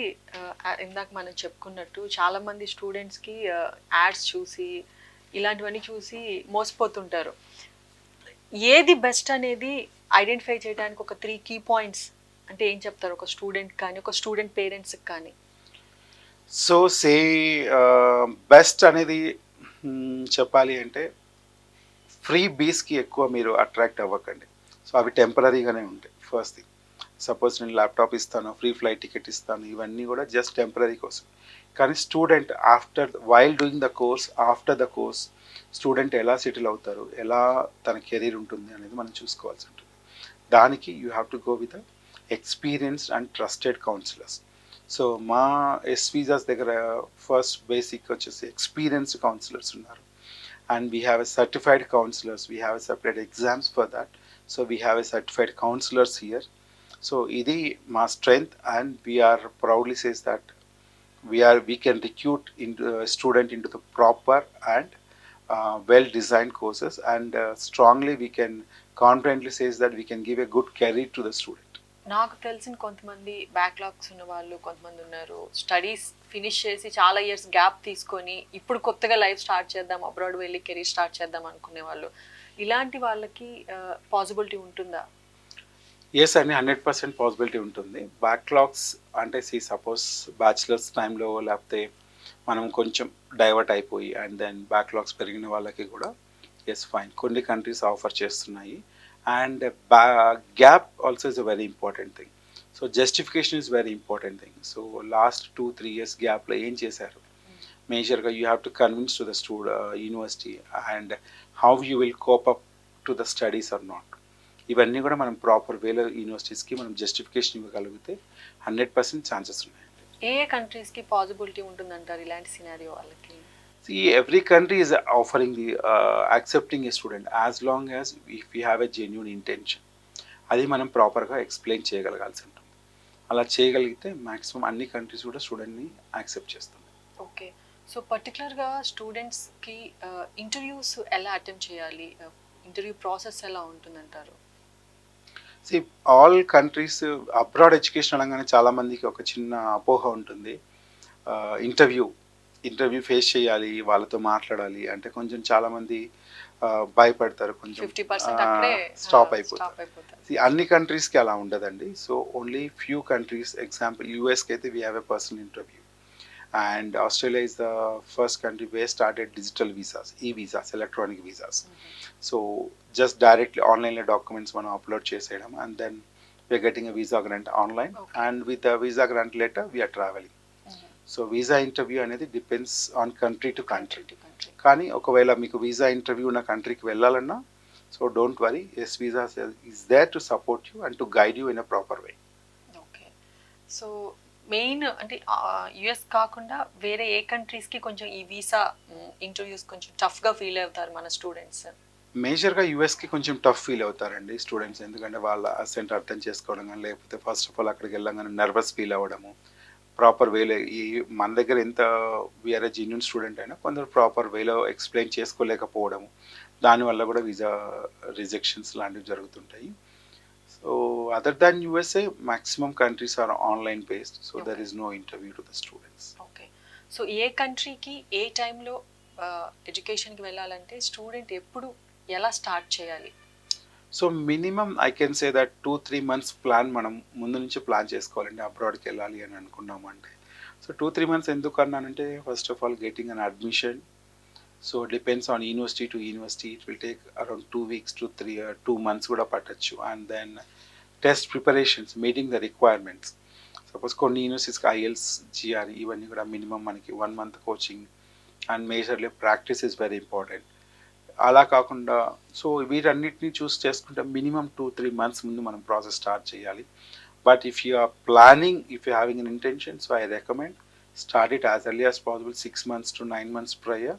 ఇందాక మనం చెప్పుకున్నట్టు చాలామంది స్టూడెంట్స్కి యాడ్స్ చూసి ఇలాంటివన్నీ చూసి మోసపోతుంటారు. ఏది బెస్ట్ అనేది ఐడెంటిఫై చేయడానికి ఒక 3 కీ పాయింట్స్ అంటే ఏం చెప్తారు ఒక స్టూడెంట్ కానీ, ఒక స్టూడెంట్ పేరెంట్స్కి కానీ? సో బెస్ట్ అనేది చెప్పాలి అంటే, ఫ్రీ బీస్కి ఎక్కువ మీరు అట్రాక్ట్ అవ్వకండి. సో అవి టెంపరీగానే ఉంటాయి. ఫస్ట్ థింగ్, సపోజ్ నేను ల్యాప్టాప్ ఇస్తాను, ఫ్రీ ఫ్లైట్ టికెట్ ఇస్తాను, ఇవన్నీ కూడా జస్ట్ టెంపరీ కోసం. కానీ student while doing the course, after the course student ఎలా సెటిల్ అవుతారు, ఎలా తన కెరీర్ ఉంటుంది అనేది మనం చూసుకోవాల్సి ఉంటుంది. దానికి you have to go with experienced and trusted counsellors. So మా ఎస్ వీసాస్ దగ్గర ఫస్ట్ బేసిక్ వచ్చేసి ఎక్స్పీరియన్స్డ్ కౌన్సిలర్స్ ఉన్నారు. And we have a certified counsellors, we have a separate exams for that. So we have a certified counsellors here. So ఇది మా strength and we're proudly says that we can recruit into a student into the proper and well designed courses, and strongly we can confidently say that we can give a good career to the student. నాకు తెలిసిన కొంతమంది బ్యాక్లాగ్స్ ఉన్న వాళ్ళు కొంతమంది ఉన్నారు, స్టడీస్ ఫినిష్ చేసి చాలా ఇయర్స్ గ్యాప్ తీసుకొని ఇప్పుడు కొత్తగా లైఫ్ స్టార్ట్ చేద్దాం, అబ్రాడ్ వెళ్ళి కెరీర్ స్టార్ట్ చేద్దాం అనుకునే వాళ్ళు. ఇలాంటి వాళ్ళకి పాసిబిలిటీ ఉంటుందా? ఎస్ అండి, 100% పాసిబిలిటీ ఉంటుంది. బ్యాక్లాగ్స్ అంటే సపోజ్ బ్యాచిలర్స్ టైంలో లేకపోతే మనం కొంచెం డైవర్ట్ అయిపోయి అండ్ దెన్ బ్యాక్లాగ్స్ పెరిగిన వాళ్ళకి కూడా ఎస్ ఫైన్ కొన్ని కంట్రీస్ ఆఫర్ చేస్తున్నాయి. And gap also is a very important thing. So justification is very important thing. So last 2-3 years గ్యాప్లో ఏం చేశారు మేజర్గా you have to convince to the university and how you will cope up to the studies or not. ఇవన్నీ కూడా మనం ప్రాపర్ వేలో యూనివర్సిటీస్కి మనం జస్టిఫికేషన్ ఇవ్వగలిగితే 100% ఛాన్సెస్ ఉన్నాయండి. ఏ కంట్రీస్కి పాసిబిలిటీ ఉంటుందంటారు ఇలాంటి సినారియో వాళ్ళకి? See, every country is offering the accepting a student as long as if we have a genuine intention. అది మనం ప్రాపర్గా ఎక్స్ప్లెయిన్ చేయగలగాల్సి ఉంటుంది. అలా చేయగలిగితే మ్యాక్సిమం అన్ని కంట్రీస్ కూడా స్టూడెంట్ని యాక్సెప్ట్ చేస్తుంది. ఓకే. సో పర్టికులర్గా స్టూడెంట్స్కి ఇంటర్వ్యూస్ ఎలా అటెండ్ చేయాలి, ఇంటర్వ్యూ ప్రాసెస్ ఎలా ఉంటుందంటారు? See all countries abroad education అనగానే చాలామందికి ఒక చిన్న అపోహ ఉంటుంది. ఇంటర్వ్యూ ఫేస్ చేయాలి, వాళ్ళతో మాట్లాడాలి అంటే కొంచెం చాలామంది భయపడతారు, కొంచెం 50% అక్కడే స్టాప్ అయిపోతారు. అన్ని కంట్రీస్కి అలా ఉండదండి. So only few countries, example యూఎస్కి అయితే we have a personal interview and Australia is the first country where started digital visas, e visas, electronic visas. So just directly ఆన్లైన్లో డాక్యుమెంట్స్ మనం అప్లోడ్ చేసేయడం and then we are getting a visa grant online and with the visa grant letter we are travelling. So visa interview అనేది depends on country to country. కానీ ఒకవేళ మీకు వీసా ఇంటర్వ్యూ ఉన్న కంట్రీకి వెళ్ళాలన్నా so don't worry, S Visa is there to support you and to guide you in a proper way. Okay. So main అంటే యుఎస్ కాకుండా వేరే ఏ కంట్రీస్కి కొంచెం ఈ వీసా ఇంటర్వ్యూస్ కొంచెం టఫ్గా ఫీల్ అవుతారు మన స్టూడెంట్స్? మేజర్గా యూఎస్కి కొంచెం టఫ్ ఫీల్ అవుతారండి స్టూడెంట్స్, ఎందుకంటే వాళ్ళ అసెంట్ అర్థం చేసుకోవడం కానీ లేకపోతే ఫస్ట్ ఆఫ్ ఆల్ అక్కడికి వెళ్ళగానే నర్వస్ ఫీల్ అవ్వడము, ప్రాపర్ వేలో ఈ మన దగ్గర ఎంత వీఆర్ ఏ జెన్యూన్ స్టూడెంట్ అయినా కొందరు ప్రాపర్ వేలో ఎక్స్ప్లెయిన్ చేసుకోలేకపోవడము, దానివల్ల కూడా వీసా రిజెక్షన్స్ లాంటివి జరుగుతుంటాయి. So other than USA maximum countries are online based, so there is no interview to the students. Okay. So ఏ కంట్రీకి ఏ టైంలో ఎడ్యుకేషన్కి వెళ్ళాలంటే స్టూడెంట్ ఎప్పుడు ఎలా స్టార్ట్ చేయాలి? So minimum I can say that 2-3 months plan మనం ముందు నుంచి ప్లాన్ చేసుకోవాలండి అబ్రాడ్కి వెళ్ళాలి అని అనుకున్నామంటే. సో 2-3 months ఎందుకు అన్నానంటే first of all getting an admission. So depends on university to university, it will take around 2 weeks to 2 months కూడా పట్టచ్చు. And then test preparations, meeting the requirements. Suppose కొన్ని యూనివర్సిటీస్కి ఐఎల్స్, జిఆర్ ఇవన్నీ కూడా మినిమం మనకి 1 month coaching and majorly practice is very important. అలా కాకుండా సో వీటన్నిటిని చూస్ చేసుకుంటే మినిమం 2-3 months ముందు మనం ప్రాసెస్ స్టార్ట్ చేయాలి. But if you are planning, if you having an intention, so I recommend start it as early as possible 6 months to 9 months prior,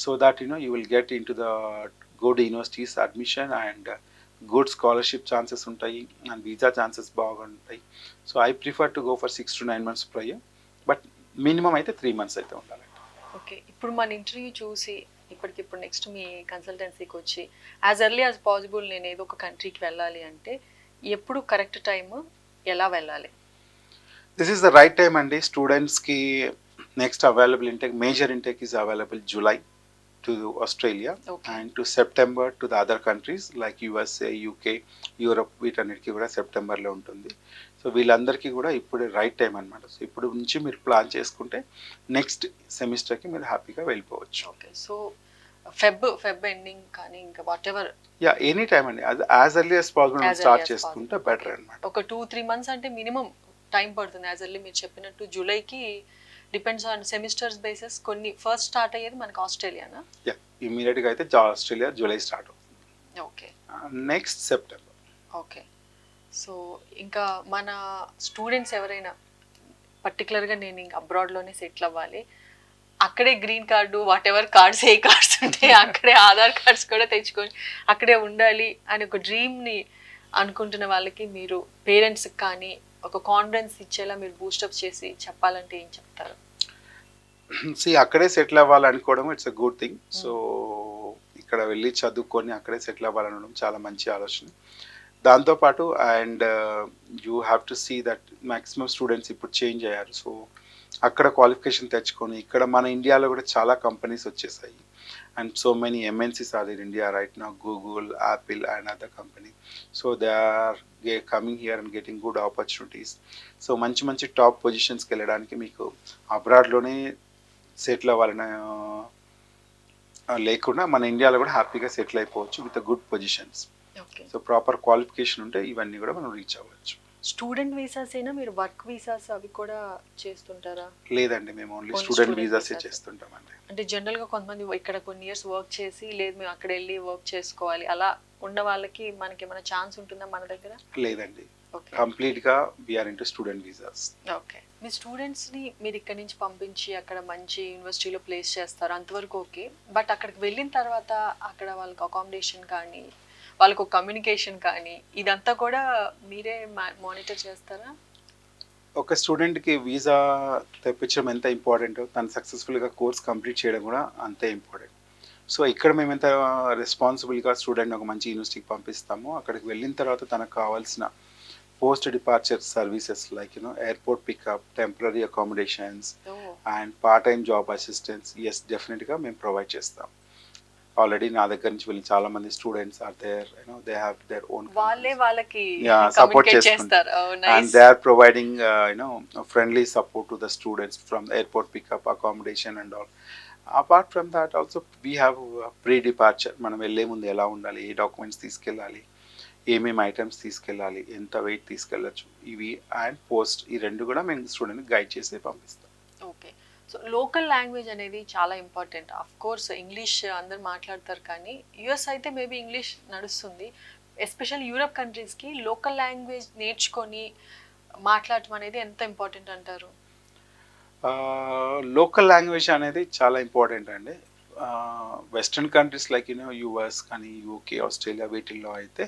so that you will get into the good universities admission and good scholarship chances ఉంటాయి and visa chances బాగుంటాయి. So I prefer to go for 6 to 9 months prior, but minimum అయితే 3 months అయితే ఉండాలి. ఓకే. ఇప్పుడు మన ఇంటర్వ్యూ చూసి ఇప్పటికిప్పుడు నెక్స్ట్ మీ కన్సల్టెన్సీకి వచ్చి యాజ్ ఎర్లీ యాజ్ పాసిబుల్ నేను ఏదో ఒక కంట్రీకి వెళ్ళాలి అంటే ఎప్పుడు కరెక్ట్ టైం, ఎలా వెళ్ళాలి? This is the right time అండి స్టూడెంట్స్కి. Next available intake, major intake is available July to Australia, and to September to the other countries like USA, UK, Europe, వీటన్నిటికీ కూడా సెప్టెంబర్లో ఉంటుంది. సో వీళ్ళందరికీ కూడా ఇప్పుడు రైట్ టైం అనమాట. సో ఇప్పుడు నుంచి మీరు ప్లాన్ చేసుకుంటే నెక్స్ట్ సెమిస్టర్కి మీరు హ్యాపీగా వెళ్ళిపోవచ్చు. ఓకే. సో ఫెబ్ ఎండింగ్ కానీ ఇంకా what ever, yeah any time అండి, అది as early as possible start చేసుకుంటే బెటర్ అనమాట. ఒక 2-3 months అంటే మినిమం టైం పడుతుంది. యాజ్ ఎర్లీ మీరు చెప్పినట్టు జూలైకి డిపెండ్స్ ఆన్ సెమిస్టర్స్ బేసిస్. కొన్ని ఫస్ట్ స్టార్ట్ అయ్యేది మనకి ఆస్ట్రేలియానా? యా ఇమీడియట్గా అయితే ఆస్ట్రేలియా జూలై స్టార్ట్ అవుతుంది. Okay. Next September. Okay. So ఇంకా మన స్టూడెంట్స్ ఎవరైనా పర్టికులర్గా నేను ఇంకా అబ్రాడ్లోనే సెటిల్ అవ్వాలి, అక్కడే green card what ever cards, A cards ఉంటే అక్కడే ఆధార్ కార్డ్స్ కూడా తెచ్చుకొని అక్కడే ఉండాలి అని ఒక డ్రీమ్ని అనుకుంటున్న వాళ్ళకి మీరు పేరెంట్స్కి కానీ ఒక కాన్ఫిడెన్స్ ఇచ్చేలా మీరు బూస్టప్ చేసి చెప్పాలంటే ఏం చెప్తారు? అక్కడే సెటిల్ అవ్వాలనుకోవడం it's a good thing. So ఇక్కడ వెళ్ళి చదువుకొని అక్కడే సెటిల్ అవ్వాలనడం చాలా మంచి ఆలోచన. దాంతోపాటు and you have to see that maximum students ఇప్పుడు చేంజ్ అయ్యారు. సో అక్కడ క్వాలిఫికేషన్ తెచ్చుకొని ఇక్కడ మన ఇండియాలో కూడా చాలా కంపెనీస్ వచ్చేసాయి and so many MNCs are in India right now, Google, Apple, and other company. So they are coming here and getting good opportunities. So మంచి మంచి టాప్ పొజిషన్స్కి వెళ్ళడానికి మీకు అబ్రాడ్లోనే సెటిల్ అవ్వాలని లేకుండా మన ఇండియాలో కూడా హ్యాపీగా సెటిల్ అయిపోవచ్చు with good positions. Okay. So proper qualification ఉంటే ఇవన్నీ కూడా మనం రీచ్ అవ్వచ్చు. స్టూడెంట్ వీసాస్ అయినా మీరు వర్క్ వీసాస్ అవి కూడా చేస్తుంటారా? లేదండి, మేము only Only student student వీసాసే visas. చేస్తుంటామండి. అంటే జనరల్గా కొంతమంది ఇక్కడ కొన్ని ఇయర్స్ వర్క్ చేసి లేదు మేము అక్కడ వెళ్ళి వర్క్ చేసుకోవాలి అలా ఉన్న వాళ్ళకి మనకి ఏమైనా ఛాన్స్ ఉంటుందా మన దగ్గర? లేదండి, ఓకే. కంప్లీట్గా we are into student visas. Okay. మీ స్టూడెంట్స్ని మీరు ఇక్కడ నుంచి పంపించి అక్కడ మంచి యూనివర్సిటీలో ప్లేస్ చేస్తారు అంతవరకు ఓకే. బట్ అక్కడికి వెళ్ళిన తర్వాత అక్కడ వాళ్ళకి అకామిడేషన్ కానీ వాళ్ళకు కమ్యూనికేషన్ కానీ ఇదంతా కూడా మీరే మానిటర్ చేస్తారా? ఒక స్టూడెంట్కి వీసా తెప్పించడం ఎంత ఇంపార్టెంటో తను సక్సెస్ఫుల్గా కోర్స్ కంప్లీట్ చేయడం కూడా అంతే ఇంపార్టెంట్. సో ఇక్కడ మేము ఎంత రెస్పాన్సిబుల్గా స్టూడెంట్ ఒక మంచి యూనివర్సిటీకి పంపిస్తామో అక్కడికి వెళ్ళిన తర్వాత తనకు కావాల్సిన post departure services like airport pickup, temporary accommodations and part time job assistance yes డెఫినెట్గా మేము ప్రొవైడ్ చేస్తాం. ఆల్రెడీ నా దగ్గర నుంచి వెళ్ళి చాలా మంది students are there, they have their own, వాళ్ళే వాళ్ళకి సపోర్ట్ కమ్యూనికేట్ చేస్తారు చేస్తారు. and they are providing friendly support to the students from the airport pickup, accommodation and all. Apart from that also we have pre departure, మనం వెళ్ళే ముందు ఎలా ఉండాలి, ఏ డాక్యుమెంట్స్ తీసుకెళ్ళాలి, ఏమేమి ఐటమ్స్ తీసుకెళ్ళాలి, ఎంత వెయిట్ తీసుకెళ్ళచ్చు, ఇవి అండ్ పోస్ట్ ఈ రెండు కూడా మేము స్టూడెంట్ గైడ్ చేసి పంపిస్తాం. ఓకే. సో లోకల్ లాంగ్వేజ్ అనేది చాలా ఇంపార్టెంట్. ఆఫ్ కోర్స్ ఇంగ్లీష్ అందరు మాట్లాడతారు కానీ యుఎస్ అయితే మేబీ ఇంగ్లీష్ నడుస్తుంది. ఎస్పెషల్ యూరప్ కంట్రీస్కి లోకల్ లాంగ్వేజ్ నేర్చుకొని మాట్లాడటం అనేది ఎంత ఇంపార్టెంట్ అంటారు? లోకల్ లాంగ్వేజ్ అనేది చాలా ఇంపార్టెంట్ అండి. వెస్ట్రన్ కంట్రీస్ లైక్ యూఎస్ కానీ యూకే, ఆస్ట్రేలియా వీటిల్లో అయితే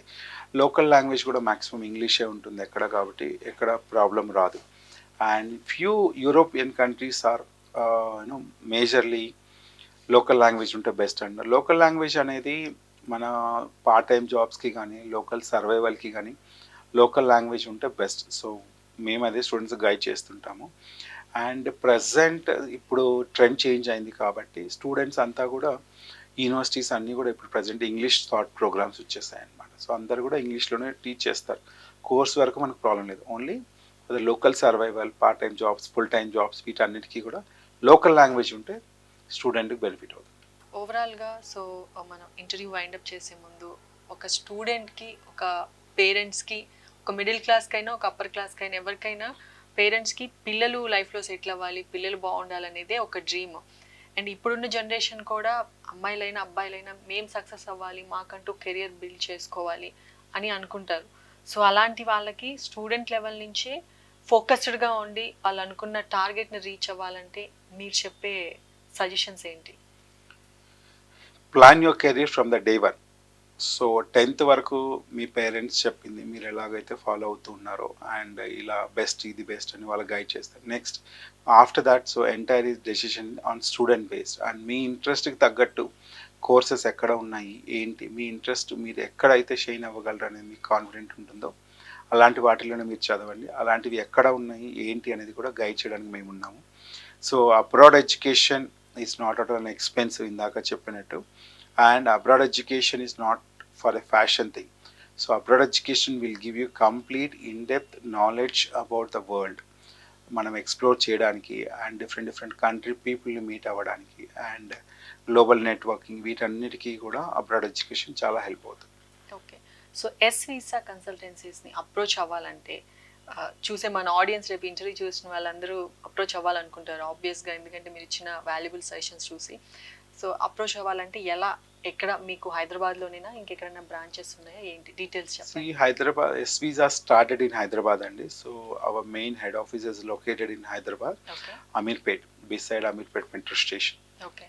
లోకల్ లాంగ్వేజ్ కూడా మ్యాక్సిమం ఇంగ్లీషే ఉంటుంది ఎక్కడ, కాబట్టి ఎక్కడ ప్రాబ్లం రాదు. And few European countries are majorly local language ఉంటే బెస్ట్ అండి. లోకల్ లాంగ్వేజ్ అనేది మన పార్ట్ టైం జాబ్స్కి కానీ లోకల్ సర్వైవల్కి కానీ లోకల్ లాంగ్వేజ్ ఉంటే బెస్ట్. సో మేము అదే స్టూడెంట్స్ గైడ్ చేస్తుంటాము. అండ్ ప్రజెంట్ ఇప్పుడు ట్రెండ్ చేంజ్ అయింది కాబట్టి స్టూడెంట్స్ అంతా కూడా యూనివర్సిటీస్ అన్నీ కూడా ఇప్పుడు ప్రజెంట్ ఇంగ్లీష్ థాట్ ప్రోగ్రామ్స్ వచ్చేసాయి అనమాట. సో అందరు కూడా ఇంగ్లీష్లోనే టీచ్ చేస్తారు. కోర్స్ వరకు మనకు ప్రాబ్లం లేదు. Only local survival, part time jobs, full time jobs వీటన్నిటికీ కూడా లోకల్ లాంగ్వేజ్ ఉంటే స్టూడెంట్కి బెనిఫిట్ అవుతుంది. ఓవరాల్గా సో మనం ఇంటర్వ్యూ వైండప్ చేసే ముందు ఒక స్టూడెంట్కి, ఒక పేరెంట్స్కి, ఒక మిడిల్ క్లాస్కైనా ఒక అప్పర్ క్లాస్కైనా ఎవరికైనా పేరెంట్స్కి పిల్లలు లైఫ్లో సెటిల్ అవ్వాలి, పిల్లలు బాగుండాలనేదే ఒక డ్రీమ్. అండ్ ఇప్పుడున్న జనరేషన్ కూడా అమ్మాయిలైనా అబ్బాయిలైనా మేము సక్సెస్ అవ్వాలి, మాకంటూ కెరియర్ బిల్డ్ చేసుకోవాలి అని అనుకుంటారు. సో అలాంటి వాళ్ళకి స్టూడెంట్ లెవెల్ నుంచే ఫోకస్డ్గా ఉండి వాళ్ళు అనుకున్న టార్గెట్ని రీచ్ అవ్వాలంటే మీరు చెప్పే సజెషన్స్ ఏంటి? Plan your career from the day one. So 10th వరకు మీ పేరెంట్స్ చెప్పింది మీరు ఎలాగైతే ఫాలో అవుతూ ఉన్నారో అండ్ ఇలా బెస్ట్, ఇది బెస్ట్ అని వాళ్ళు గైడ్ చేస్తారు. Next after that so entire is decision on student based and మీ ఇంట్రెస్ట్కి తగ్గట్టు కోర్సెస్ ఎక్కడ ఉన్నాయి, ఏంటి మీ ఇంట్రెస్ట్, మీరు ఎక్కడైతే షైన్ అవ్వగలరు అనేది మీకు కాన్ఫిడెంట్ ఉంటుందో అలాంటి వాటిలోనే మీరు చదవండి. అలాంటివి ఎక్కడ ఉన్నాయి ఏంటి అనేది కూడా గైడ్ చేయడానికి మేము ఉన్నాము. So abroad education is not at all expensive ఇందాక చెప్పినట్టు, and abroad education is not for a fashion thing. So abroad education will give you complete in-depth knowledge about the world, మనం ఎక్స్ప్లోర్ చేయడానికి అండ్ డిఫరెంట్ కంట్రీ పీపుల్ని మీట్ అవ్వడానికి అండ్ గ్లోబల్ నెట్వర్కింగ్ వీటన్నిటికీ కూడా అబ్రాడ్ ఎడ్యుకేషన్ చాలా హెల్ప్ అవుతుంది. ఓకే. సో వీసా కన్సల్టెన్సీస్ని అప్రోచ్ అవ్వాలంటే చూసే మన ఆడియన్స్ రేపు ఇంటర్వ్యూ చూసిన వాళ్ళందరూ అప్రోచ్ అవ్వాలనుకుంటారు ఆబ్వియస్గా, ఎందుకంటే మీరు ఇచ్చిన వాల్యుబుల్ సజెషన్స్ చూసి. సో అప్రోచ్ అవ్వాలంటే ఎలా, ఎక్కడ, మీకు హైదరాబాద్లోనేనా ఇంకెక్కడైనా బ్రాంచెస్ ఉన్నాయా, ఏంటి డీటెయిల్స్ చెప్పండి? Hyderabad Viswa started in Hyderabad అండి. So our main head office is located in Hyderabad, Ameerpet, beside Ameerpet metro station. Okay.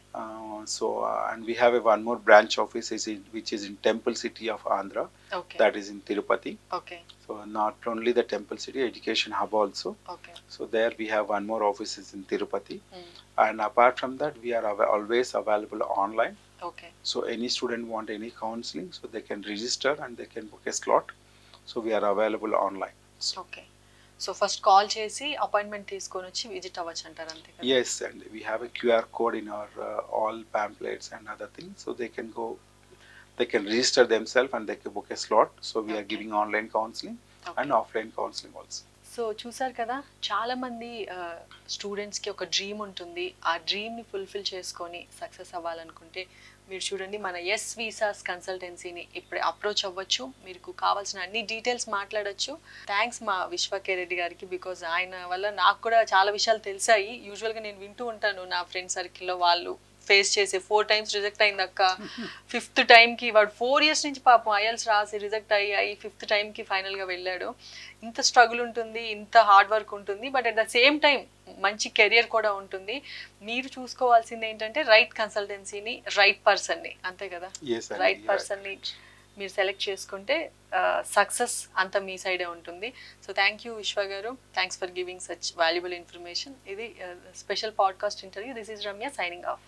And we have one more branch office which is in Temple City of Andhra. Okay. That is in Tirupati. Okay. So not only the Temple City education hub also. Okay. So there we have one more offices in Tirupati. And apart from that we are always available online. Okay. So any student want any counseling, so they can register and they can book a slot. So we are available online. Okay. So first call చేసి అపాయింట్మెంట్ తీసుకొని వచ్చి విజిట్ అవ్వచ్చు అంటారు, అంతే కదా? Yes, and we have a QR code in our all pamphlets and other things, so they can go, they can register themselves and they can book a slot. So we are Okay. giving online counseling and offline counseling also. So చూసారు కదా, చాలామంది స్టూడెంట్స్కి ఒక డ్రీమ్ ఉంటుంది. ఆ డ్రీమ్ని ఫుల్ఫిల్ చేసుకొని సక్సెస్ అవ్వాలనుకుంటే మీరు చూడండి, మన ఎస్ వీసాస్ కన్సల్టెన్సీని ఇప్పుడు అప్రోచ్ అవ్వచ్చు. మీకు కావాల్సిన అన్ని డీటెయిల్స్ మాట్లాడొచ్చు. థ్యాంక్స్ మా విశ్వ కే రెడ్డి గారికి, బికాజ్ ఆయన వల్ల నాకు కూడా చాలా విషయాలు తెలిసాయి. యూజువల్గా నేను వింటూ ఉంటాను నా ఫ్రెండ్ సర్కిల్లో వాళ్ళు ఫేస్ చేసే 4 times రిజెక్ట్ అయింది అక్క, 5th టైంకి వాడు 4 years నుంచి పాపం IELTS రాసి రిజెక్ట్ అయ్యి 5th టైంకి ఫైనల్గా వెళ్ళాడు. ఇంత స్ట్రగుల్ ఉంటుంది, ఇంత హార్డ్ వర్క్ ఉంటుంది, but at the same time మంచి కెరియర్ కూడా ఉంటుంది. మీరు చూసుకోవాల్సింది ఏంటంటే రైట్ కన్సల్టెన్సీని, రైట్ పర్సన్ని, అంతే కదా? రైట్ పర్సన్ని మీరు సెలెక్ట్ చేసుకుంటే సక్సెస్ అంతా మీ సైడే ఉంటుంది. So thank you Vishwa garu, thanks for giving such valuable information. ఇది special podcast interview. This is Ramya signing of.